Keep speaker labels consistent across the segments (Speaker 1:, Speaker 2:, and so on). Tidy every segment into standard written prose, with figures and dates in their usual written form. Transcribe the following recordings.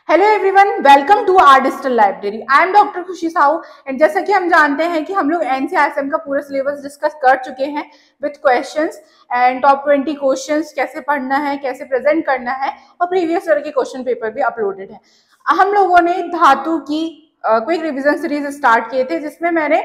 Speaker 1: Hello everyone, welcome to our digital library. I am doctor Khushi Sahu and जैसा कि हम जानते हैं कि हम लोग एनसीईआरटी का पूरा सिलेबस डिस्कस कर चुके हैं with questions and top 20 questions कैसे पढ़ना है, कैसे प्रेजेंट करना है और प्रीवियस ईयर के क्वेश्चन पेपर भी अपलोडेड है। हम लोगों ने धातु की क्विक रिविजन सीरीज स्टार्ट किए थे जिसमें मैंने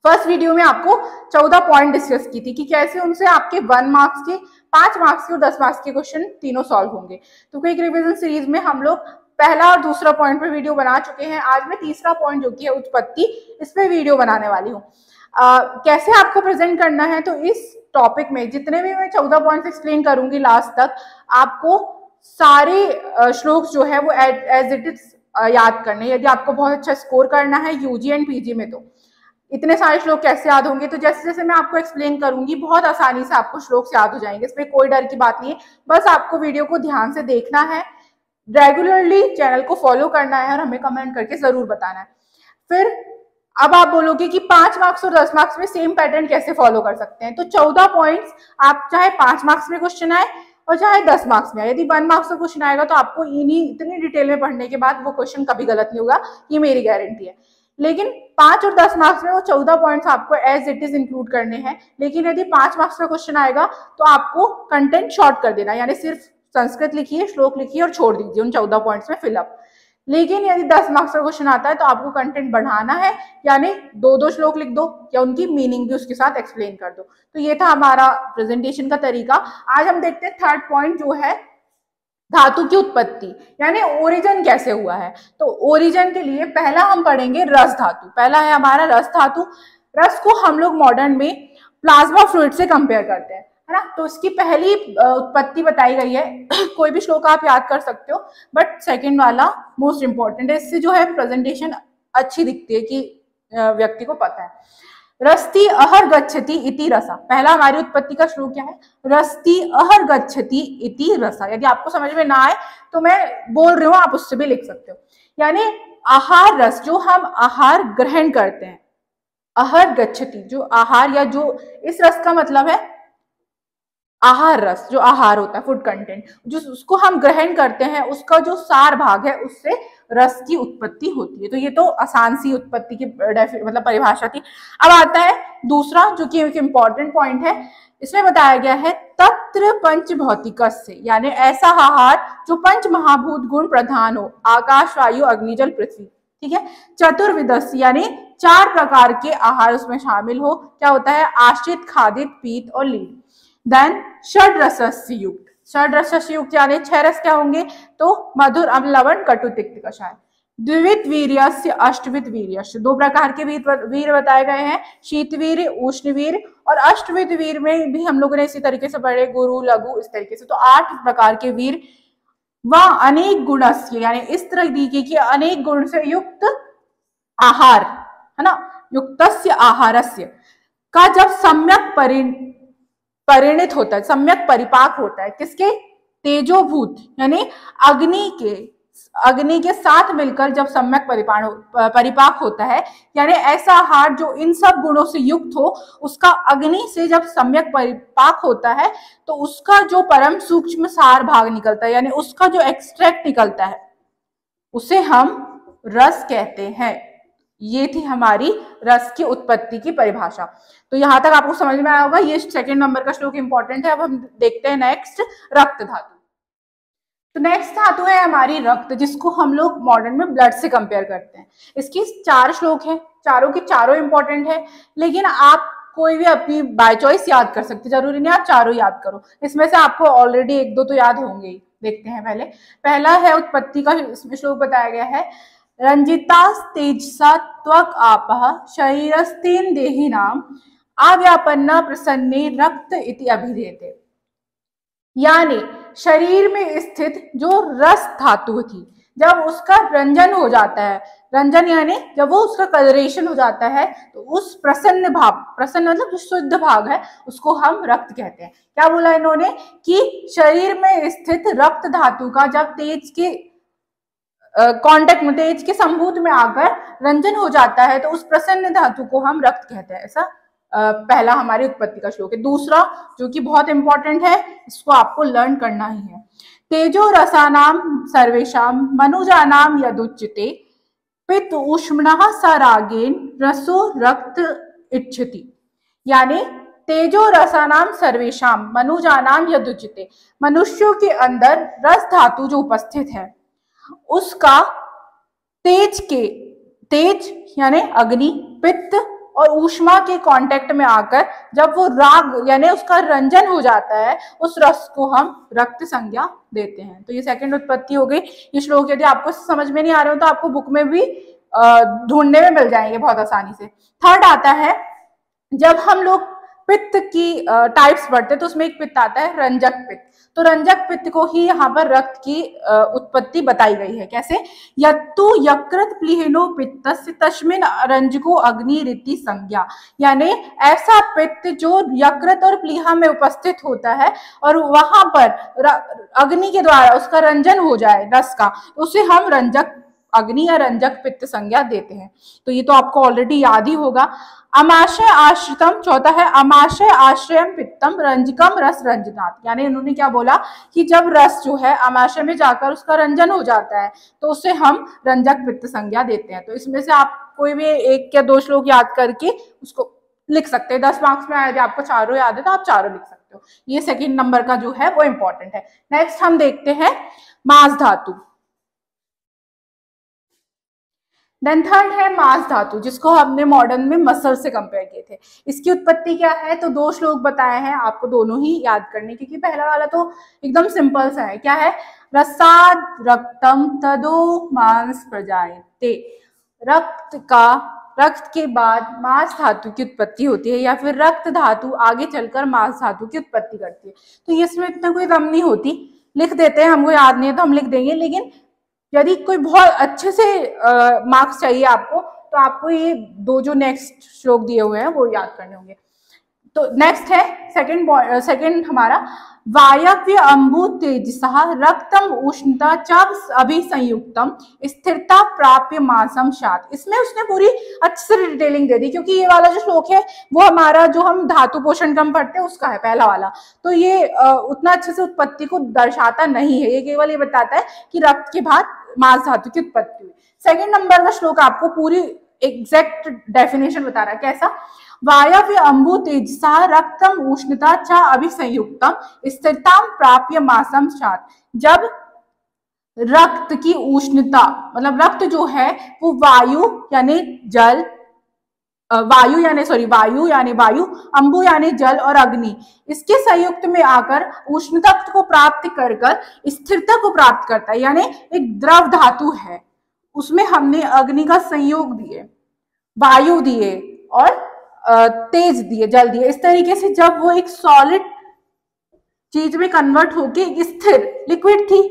Speaker 1: फर्स्ट वीडियो में आपको 14 पॉइंट डिस्कस की थी कि कैसे उनसे आपके 1 मार्क्स के, 5 मार्क्स के और 10 मार्क्स के क्वेश्चन तीनों सॉल्व होंगे। तो क्विक रिवीजन सीरीज में हम लोग पहला और दूसरा पॉइंट पे वीडियो बना चुके हैं। आज मैं तीसरा पॉइंट जो कि है उत्पत्ति, इस पे वीडियो बनाने वाली हूँ। कैसे आपको प्रेजेंट करना है, तो इस टॉपिक में जितने भी मैं 14 पॉइंट्स एक्सप्लेन करूंगी लास्ट तक, आपको सारे श्लोक जो है वो एज इट इज याद करने। यदि आपको बहुत अच्छा स्कोर करना है यूजी एंड पीजी में, तो इतने सारे श्लोक कैसे याद होंगे, तो जैसे जैसे मैं आपको एक्सप्लेन करूंगी बहुत आसानी से आपको श्लोक याद हो जाएंगे। इसमें कोई डर की बात नहीं है, बस आपको वीडियो को ध्यान से देखना है, रेगुलरली चैनल को फॉलो करना है और हमें कमेंट करके जरूर बताना है। फिर अब आप बोलोगे कि 5 मार्क्स और 10 मार्क्स में सेम पैटर्न कैसे फॉलो कर सकते हैं, तो 14 पॉइंट्स आप चाहे 5 मार्क्स में क्वेश्चन आए और चाहे 10 मार्क्स में आए, यदि 1 मार्क्स का क्वेश्चन आएगा तो आपको इतनी डिटेल में पढ़ने के बाद वो क्वेश्चन कभी गलत नहीं होगा, ये मेरी गारंटी है। लेकिन 5 और 10 मार्क्स में वो 14 पॉइंट्स आपको एज इट इज इंक्लूड करने हैं। लेकिन यदि 5 मार्क्स का क्वेश्चन आएगा तो आपको कंटेंट शॉर्ट कर देना, यानी सिर्फ संस्कृत लिखिए, श्लोक लिखिए और छोड़ दीजिए उन 14 पॉइंट्स में फिलअप। लेकिन यदि 10 मार्क्स का क्वेश्चन आता है तो आपको कंटेंट बढ़ाना है, यानी 2-2 श्लोक लिख दो या उनकी मीनिंग भी उसके साथ एक्सप्लेन कर दो। तो ये था हमारा प्रेजेंटेशन का तरीका। आज हम देखते हैं थर्ड पॉइंट जो है धातु की उत्पत्ति, यानी ओरिजिन कैसे हुआ है। तो ओरिजिन के लिए पहला हम पढ़ेंगे रस धातु। पहला है हमारा रस धातु। रस को हम लोग मॉडर्न में प्लाज्मा फ्लूइड से कंपेयर करते हैं, है ना। तो इसकी पहली उत्पत्ति बताई गई है। कोई भी श्लोक आप याद कर सकते हो, बट सेकंड वाला मोस्ट इंपॉर्टेंट है। इससे जो है प्रेजेंटेशन अच्छी दिखती है कि व्यक्ति को पता है। रस्ति अहर गच्छति इति रसा। पहला हमारी उत्पत्ति का श्लोक क्या है, रस्ति अहर गच्छति इति रसा। यदि आपको समझ में ना आए तो मैं बोल रही हूँ, आप उससे भी लिख सकते हो। यानी आहार रस, जो हम आहार ग्रहण करते हैं, अहर गच्छति जो आहार, या जो इस रस का मतलब है आहार रस, जो आहार होता है फूड कंटेंट, जो उसको हम ग्रहण करते हैं, उसका जो सार भाग है उससे रस की उत्पत्ति होती है। तो ये तो आसान सी उत्पत्ति की मतलब परिभाषा थी। अब आता है दूसरा जो कि एक इंपॉर्टेंट पॉइंट है। इसमें बताया गया है तत्र पंच भौतिकस्य, यानी ऐसा आहार जो पंच महाभूत गुण प्रधान हो, आकाश वायु अग्नि जल पृथ्वी। ठीक है। चतुर्विधस्य, यानी 4 प्रकार के आहार उसमें शामिल हो। क्या होता है, आश्रित, खादित, पीत और लीन। देन षड रसस्य युक्त। षड रसस्य युक्त यानी 6 रस क्या होंगे, तो मधुर, अम्ल, लवण, कटु, तिक्त, कषाय। द्विविध वीर्यस्य अष्टविध वीर्यस्य, 2 प्रकार के वीर बताए गए हैं, शीतवीर, उष्णवीर। और अष्टविध वीर में भी हम लोगों ने इसी तरीके से पढ़े, गुरु, लघु, इस तरीके से। तो 8 प्रकार के वीर। वह अनेक गुणस्य, यानी इस तरीके के अनेक गुण से युक्त आहार, है ना, युक्तस्य आहारस्य का जब सम्यक परिणित होता है, सम्यक परिपाक होता है, किसके, तेजोभूत, यानी अग्नि के साथ मिलकर जब सम्यक परिपाक होता है, यानी ऐसा आहार जो इन सब गुणों से युक्त हो, उसका अग्नि से जब सम्यक परिपाक होता है तो उसका जो परम सूक्ष्म सार भाग निकलता है, यानी उसका जो एक्सट्रैक्ट निकलता है, उसे हम रस कहते हैं। ये थी हमारी रस की उत्पत्ति की परिभाषा। तो यहां तक आपको समझ में आया होगा। ये सेकंड नंबर का श्लोक इंपॉर्टेंट है। अब हम देखते हैं नेक्स्ट रक्त धातु। तो नेक्स्ट धातु है हमारी रक्त, जिसको हम लोग मॉडर्न में ब्लड से कंपेयर करते हैं। इसकी 4 श्लोक है, चारों के चारों इंपॉर्टेंट है, लेकिन आप कोई भी अपनी बाय चॉइस याद कर सकते, जरूरी नहीं आप चारों याद करो। इसमें से आपको ऑलरेडी 1-2 तो याद होंगे ही। देखते हैं पहला है उत्पत्ति का श्लोक बताया गया है, रंजिता तेजसा त्वक आपः शरीरस्तेन देहिनाम आव्यापन्ना प्रसन्ने रक्त इति अभिधेयते। यानी शरीर में स्थित जो रस धातु थी, जब उसका रंजन हो जाता है, रंजन यानी जब वो उसका कलरेशन हो जाता है, तो उस प्रसन्न भाग, प्रसन्न मतलब जो शुद्ध भाग है, उसको हम रक्त कहते हैं। क्या बोला इन्होंने कि शरीर में स्थित रक्त धातु का जब तेज के कांटेक्ट में, तेज के संभूत में आकर रंजन हो जाता है, तो उस प्रसन्न धातु को हम रक्त कहते हैं। ऐसा पहला हमारी उत्पत्ति का श्लोक है। दूसरा जो कि बहुत इंपॉर्टेंट है, इसको आपको लर्न करना ही है। तेजो रसानाम सर्वेशाम मनुजानाम यदुच्यते पित्त ऊष्मणः सरागेन रसो रक्त इच्छति। यानी तेजो रसानाम सर्वेशाम मनुजानाम यदुच्यते, मनुष्यों के अंदर रस धातु जो उपस्थित है उसका तेज यानी अग्नि, पित्त और ऊष्मा के कांटेक्ट में आकर जब वो राग यानी उसका रंजन हो जाता है, उस रस को हम रक्त संज्ञा देते हैं। तो ये सेकंड उत्पत्ति हो गई। ये श्लोक यदि आपको समझ में नहीं आ रहे हो तो आपको बुक में भी ढूंढने में मिल जाएंगे बहुत आसानी से। थर्ड आता है, जब हम लोग पित्त की टाइप्स पढ़ते हैं तो उसमें एक पित्त आता है रंजक पित्त। तो रंजक पित्त को ही यहाँ पर रक्त की उत्पत्ति बताई गई है। कैसे? यत्तु यकृत प्लीहेनो पित्तस्य तस्मिन् रंजको अग्नि रीति संज्ञा। यानी ऐसा पित्त जो यकृत और प्लीहा में उपस्थित होता है और वहां पर अग्नि के द्वारा उसका रंजन हो जाए रस का, उसे हम रंजक अग्नि या रंजक पित्त संज्ञा देते हैं। तो ये तो आपको ऑलरेडी याद ही होगा। अमाशय आश्रितम, चौथा है अमाशय आश्रयम पित्तम रंजकम रस रंजनात्। यानी उन्होंने क्या बोला कि जब रस जो है अमाशय में जाकर उसका रंजन हो जाता है तो उसे हम रंजक पित्त संज्ञा देते हैं। तो इसमें से आप कोई भी एक या दो श्लोक याद करके उसको लिख सकते हैं। 10 मार्क्स में यदि आपको चारों याद है तो आप चारों लिख सकते हो। ये सेकेंड नंबर का जो है वो इंपॉर्टेंट है। नेक्स्ट हम देखते हैं मास धातु। देन थर्ड है मास धातु, जिसको हमने मॉडर्न में मसल से कंपेयर किए थे। इसकी उत्पत्ति क्या है? तो 2 श्लोक बताए हैं आपको, दोनों ही याद करने, क्योंकि पहला वाला तो एकदम सिंपल सा है। क्या है? रसाद रक्तम तदो मांस प्रजायते। रक्त के बाद मांस धातु की उत्पत्ति होती है, या फिर रक्त धातु आगे चलकर मांस धातु की उत्पत्ति करती है। तो इसमें इतना कोई दम नहीं होती, लिख देते हैं, हमको याद नहीं है तो हम लिख देंगे। लेकिन यदि कोई बहुत अच्छे से मार्क्स चाहिए आपको तो आपको ये 2 जो नेक्स्ट श्लोक दिए हुए हैं वो याद करने होंगे। तो नेक्स्ट है सेकंड हमारा वायव्य अंबु तेजसः रक्तम उष्णता च अभिसंयुक्तम स्थिरता प्राप्य मासम शात। इसमें उसने पूरी अच्छे से डिटेलिंग दे दी, क्योंकि ये वाला जो श्लोक है वो हमारा जो हम धातु पोषण क्रम पढ़ते हैं उसका है, पहला वाला। तो ये उतना अच्छे से उत्पत्ति को दर्शाता नहीं है, ये केवल ये बताता है कि रक्त के बाद मास धातु की उत्पत्ति हुई। सेकंड नंबर का श्लोक आपको पूरी एग्जैक्ट डेफिनेशन बता रहा है। कैसा? वायव्य अंबु तेजसा रक्तम उष्णता च अभिसंयुक्तम स्थिरताम प्राप्य मासम शात। जब रक्त की उष्णता, मतलब रक्त जो है वो वायु यानी वायु, अंबु यानी जल और अग्नि, इसके संयुक्त में आकर उष्णता को प्राप्त कर स्थिरता को प्राप्त करता है। यानी एक द्रव धातु है, उसमें हमने अग्नि का संयोग दिए, वायु दिए और तेज दिए, जल दिए। इस तरीके से जब वो एक सॉलिड चीज में कन्वर्ट होके स्थिर, लिक्विड थी,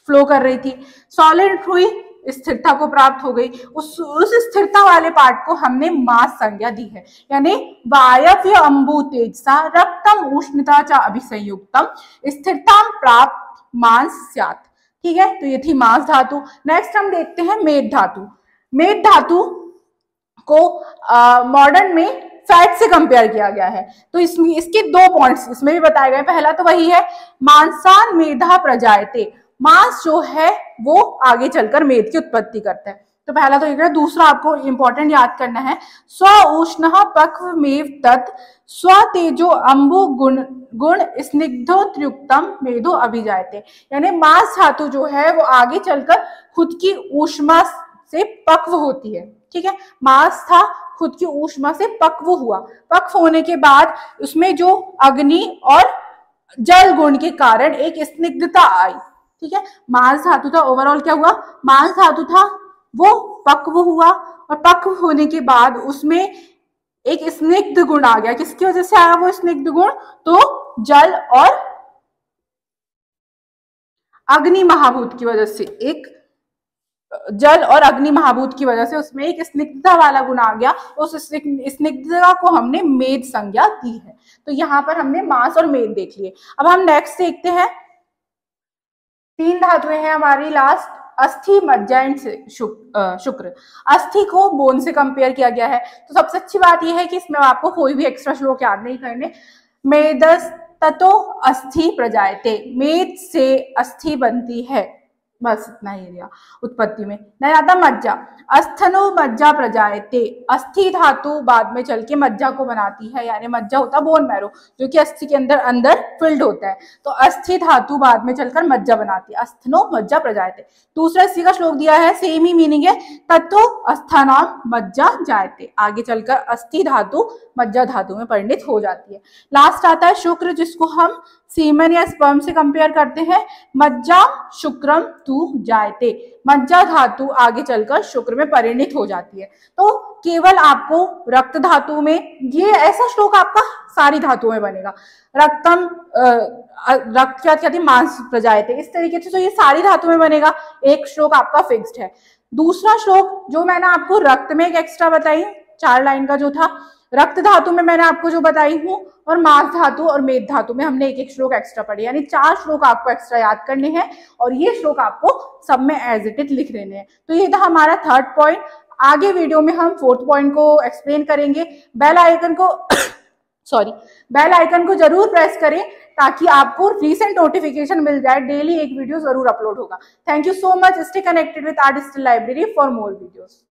Speaker 1: फ्लो कर रही थी, सॉलिड हुई, स्थिरता को प्राप्त हो गई, उस स्थिरता वाले पार्ट को हमने मास संज्ञा दी है। यानी वायव्य अंबु तेजसा रक्तम उष्णता च अभिसंयुक्तम स्थिरताम प्राप्त मास स्यात्। ठीक है, तो ये थी मास धातु। नेक्स्ट हम देखते हैं मेद धातु। मेद धातु को मॉडर्न में फैट से कंपेयर किया गया है। तो इसमें इसके 2 पॉइंट्स इसमें भी बताए गए। पहला तो वही है मांसान मेधा प्रजायते, मांस जो है वो आगे चलकर मेद की उत्पत्ति करता है। तो पहला तो ये। दूसरा आपको इंपॉर्टेंट याद करना है, स्व उष्णः पक्वमेव तत् स्व तेजो अंबु गुण स्निग्धोत्युक्तम मेदो अभिजायते। यानी मांस धातु जो है वो आगे चलकर खुद की ऊष्मा से पक्व होती है। ठीक है, मांस था, खुद की ऊष्मा से पक्व हुआ, पक्व होने के बाद उसमें जो अग्नि और जल गुण के कारण एक स्निग्धता आई। ठीक है, मांस धातु था, ओवरऑल क्या हुआ, मांस धातु था वो पक्व हुआ, और पक्व होने के बाद उसमें एक स्निग्ध गुण आ गया। किसकी वजह से आया वो स्निग्ध गुण? तो जल और अग्नि महाभूत की वजह से, एक जल और अग्नि महाभूत की वजह से उसमें एक स्निग्धता वाला गुण आ गया। उस स्निग्धता को हमने मेद संज्ञा दी है। तो यहाँ पर हमने मास और मेद देख लिए। अब हम नेक्स्ट देखते हैं, 3 धातुएं हैं हमारी लास्ट, अस्थि, मज्जा एंड शुक्र। अस्थि को बोन से कंपेयर किया गया है। तो सबसे अच्छी बात यह है कि इसमें आपको कोई भी एक्स्ट्रा श्लोक याद नहीं करने। मेदस ततो अस्थि प्रजायते, मेद से अस्थि बनती है, बस इतना ही एरिया उत्पत्ति में। नहीं आता मज्जा, अस्थनो मज्जा प्रजायते, अस्थि धातु बाद में चल के मज्जा को बनाती है, यानी मज्जा होता है बोन मैरो जो कि अस्थि के अंदर अंदर फिल्ड होता है, तो अस्थि धातु बाद में चलकर मज्जा बनाती है, अस्थनो मज्जा प्रजायते। दूसरा इसी का श्लोक दिया है, सेम ही मीनिंग है, तत्तो अस्थानाम मज्जा जायते, आगे चलकर अस्थि धातु मज्जा धातु में परिणित हो जाती है। लास्ट आता है शुक्र, जिसको हम सीमन या स्पर्म से कंपेयर करते हैं, मज्जा शुक्रम तू जायते, मज्जा धातु आगे चलकर शुक्र में परिणित हो जाती है। तो केवल आपको रक्त धातु में, ये ऐसा श्लोक आपका सारी धातुओं में बनेगा, रक्तम रक्त क्या थी मांस प्रजायते, इस तरीके से तो ये सारी धातु में बनेगा, एक श्लोक आपका फिक्स्ड है। दूसरा श्लोक जो मैंने आपको रक्त में एक एक्स्ट्रा बताई 4 लाइन का जो था, रक्त धातु में मैंने आपको जो बताई हूँ, और मांस धातु और मेद धातु में हमने एक एक श्लोक एक्स्ट्रा पढ़े, यानी 4 श्लोक आपको एक्स्ट्रा याद करने हैं और ये श्लोक आपको सब में एज इट इज लिख देने हैं। तो ये था हमारा 3rd पॉइंट। आगे वीडियो में हम 4th पॉइंट को एक्सप्लेन करेंगे। बेल आइकन को बेल आइकन को जरूर प्रेस करें ताकि आपको रीसेंट नोटिफिकेशन मिल जाए, डेली एक वीडियो जरूर अपलोड होगा। Thank you so much, stay connected with our digital library for more videos.